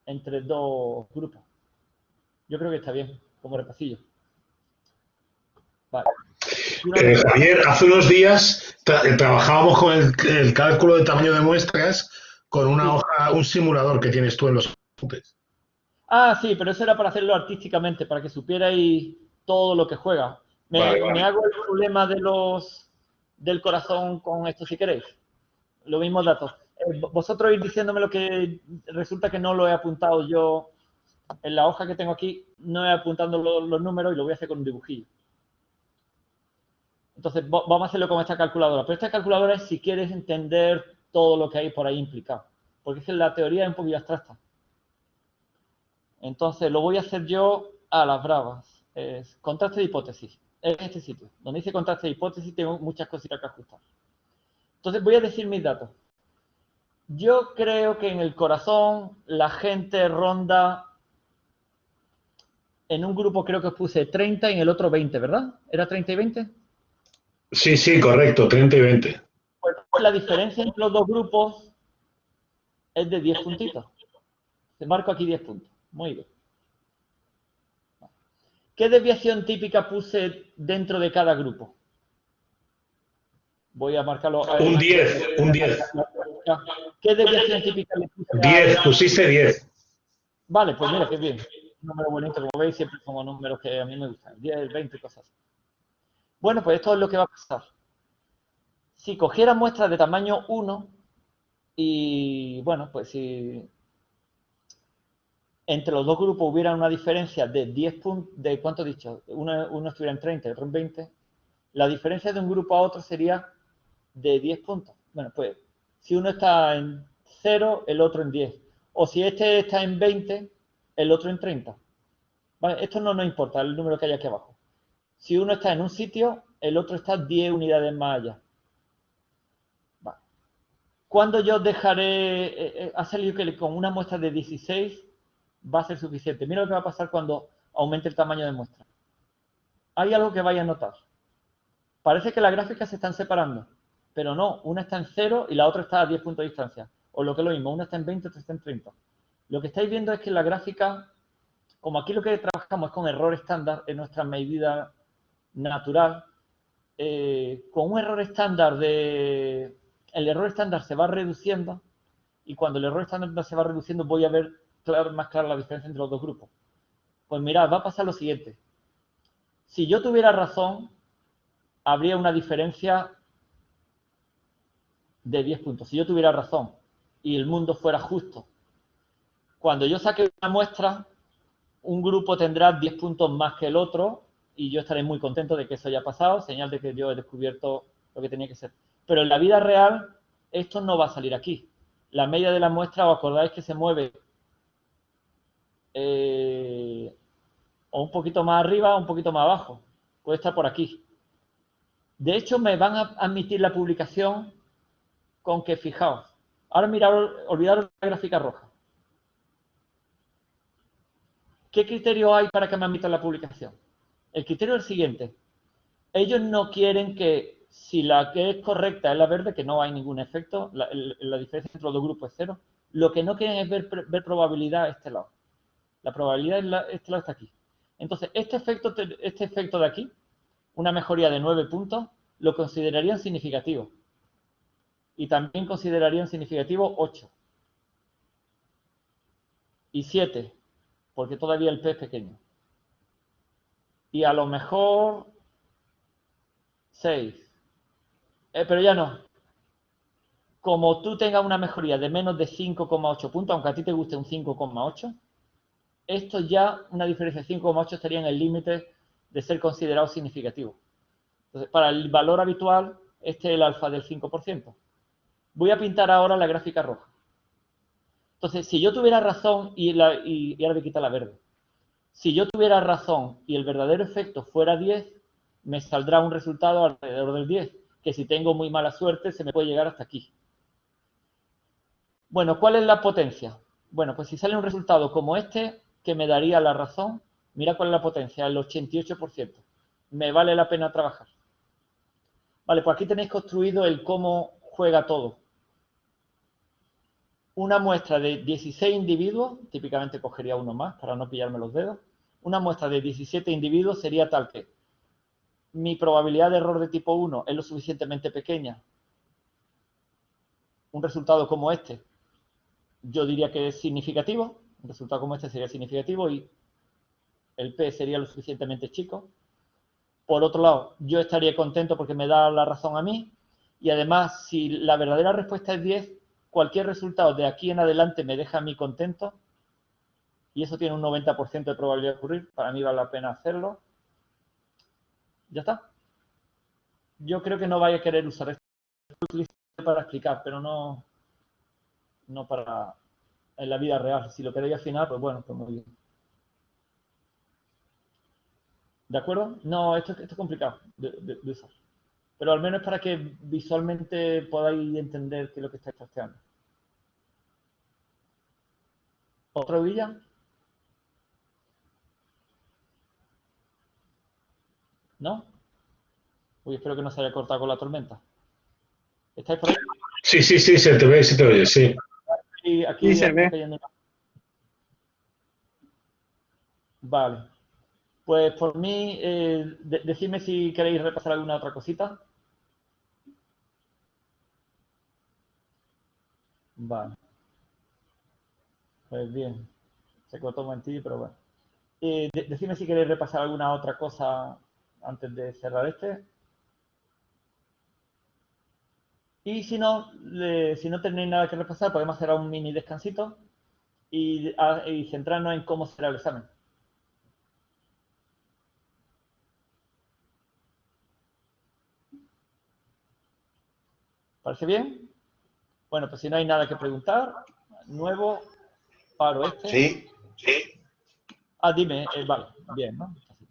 entre dos grupos. Yo creo que está bien, como repasillo. Vale. Javier, hace unos días trabajábamos con el cálculo de tamaño de muestras con una hoja, un simulador que tienes tú en los apuntes. Ah, sí, pero eso era para hacerlo artísticamente, para que supierais todo lo que juega. Me hago el problema del corazón con esto, si queréis. Los mismos datos. Vosotros ir diciéndome lo que resulta que no lo he apuntado yo. en la hoja que tengo aquí, no he apuntando los números y lo voy a hacer con un dibujillo. Entonces, vamos a hacerlo con esta calculadora. Pero esta calculadora es si quieres entender todo lo que hay por ahí implicado. Porque es que la teoría es un poquito abstracta. Entonces, lo voy a hacer yo a las bravas. Es contraste de hipótesis. En este sitio. Donde dice contraste de hipótesis, tengo muchas cositas que ajustar. Entonces, voy a decir mis datos. Yo creo que en el corazón la gente ronda... En un grupo creo que os puse 30 y en el otro 20, ¿verdad? ¿Era 30 y 20? Sí, sí, correcto, 30 y 20. Pues la diferencia entre los dos grupos es de 10 puntitos. Te marco aquí 10 puntos. Muy bien. ¿Qué desviación típica puse dentro de cada grupo? Voy a marcarlo. Un 10, un 10. ¿Qué desviación típica le puse? 10, pusiste 10. Vale, pues mira, qué bien. Un número bonito, como veis, siempre como números que a mí me gustan. 10, 20, cosas así. Bueno, pues esto es lo que va a pasar. Si cogiera muestras de tamaño 1 y, bueno, pues si entre los dos grupos hubiera una diferencia de 10 puntos, de ¿cuánto he dicho? Uno estuviera en 30 y otro en 20, la diferencia de un grupo a otro sería de 10 puntos. Bueno, pues si uno está en 0, el otro en 10. O si este está en 20, el otro en 30. ¿Vale? Esto no nos importa, el número que hay aquí abajo. Si uno está en un sitio, el otro está 10 unidades más allá. Vale. ¿Cuándo yo dejaré, ha salido que con una muestra de 16 va a ser suficiente? Mira lo que va a pasar cuando aumente el tamaño de muestra. Hay algo que vaya a notar. Parece que las gráficas se están separando, pero no, una está en 0 y la otra está a 10 puntos de distancia. O lo que es lo mismo, una está en 20 y otra está en 30. Lo que estáis viendo es que la gráfica, como aquí lo que trabajamos es con error estándar en nuestra medida natural, con un error estándar el error estándar se va reduciendo y cuando el error estándar se va reduciendo voy a ver más clara la diferencia entre los dos grupos. Pues mirad, va a pasar lo siguiente. Si yo tuviera razón, habría una diferencia de 10 puntos. Si yo tuviera razón y el mundo fuera justo, cuando yo saque una muestra, un grupo tendrá 10 puntos más que el otro y yo estaré muy contento de que eso haya pasado, señal de que yo he descubierto lo que tenía que ser. Pero en la vida real, esto no va a salir aquí. La media de la muestra, os acordáis que se mueve o un poquito más arriba o un poquito más abajo. Puede estar por aquí. De hecho, me van a admitir la publicación con que, fijaos, ahora mirad, olvidaros la gráfica roja. ¿Qué criterio hay para que me admitan la publicación? El criterio es el siguiente. Ellos no quieren que, si la que es correcta es la verde, que no hay ningún efecto, la diferencia entre los dos grupos es 0, lo que no quieren es ver probabilidad a este lado. La probabilidad este lado está aquí. Entonces, este efecto de aquí, una mejoría de 9 puntos, lo considerarían significativo. Y también considerarían significativo 8. Y 7, porque todavía el P es pequeño. Y a lo mejor 6. Pero ya no. Como tú tengas una mejoría de menos de 5,8 puntos, aunque a ti te guste un 5,8, esto ya, una diferencia de 5,8 estaría en el límite de ser considerado significativo. Entonces, para el valor habitual, este es el alfa del 5%. Voy a pintar ahora la gráfica roja. Entonces, si yo tuviera razón, y ahora voy a quitar la verde. Si yo tuviera razón y el verdadero efecto fuera 10, me saldrá un resultado alrededor del 10, que si tengo muy mala suerte se me puede llegar hasta aquí. Bueno, ¿cuál es la potencia? Bueno, pues si sale un resultado como este, que me daría la razón, mira cuál es la potencia, el 88%. Me vale la pena trabajar. Vale, pues aquí tenéis construido el cómo juega todo. Una muestra de 16 individuos, típicamente cogería uno más para no pillarme los dedos. Una muestra de 17 individuos sería tal que mi probabilidad de error de tipo 1 es lo suficientemente pequeña. Un resultado como este, yo diría que es significativo. Un resultado como este sería significativo y el P sería lo suficientemente chico. Por otro lado, yo estaría contento porque me da la razón a mí. Y además, si la verdadera respuesta es 10, cualquier resultado de aquí en adelante me deja a mí contento y eso tiene un 90% de probabilidad de ocurrir, para mí vale la pena hacerlo. Ya está. Yo creo que no vaya a querer usar esto para explicar, pero no para en la vida real. Si lo queréis afinar, pues bueno, pues muy bien. ¿De acuerdo? No, esto es complicado de usar. Pero al menos para que visualmente podáis entender qué es lo que estáis trasteando. ¿Otra villa? ¿No? Uy, espero que no se haya cortado con la tormenta. ¿Estáis por ahí? Sí, se te ve, se te oye, sí. Sí, se ve. Cayendo. Vale. Pues por mí, decidme si queréis repasar alguna otra cosita. Vale. Pues bien. Se cortó un momentillo, pero bueno. Decidme si queréis repasar alguna otra cosa antes de cerrar este. Y si no tenéis nada que repasar, podemos hacer un mini descansito y centrarnos en cómo será el examen. ¿Parece bien? Bueno, pues si no hay nada que preguntar, nuevo, paro este. Sí. Dime, vale, bien, ¿no?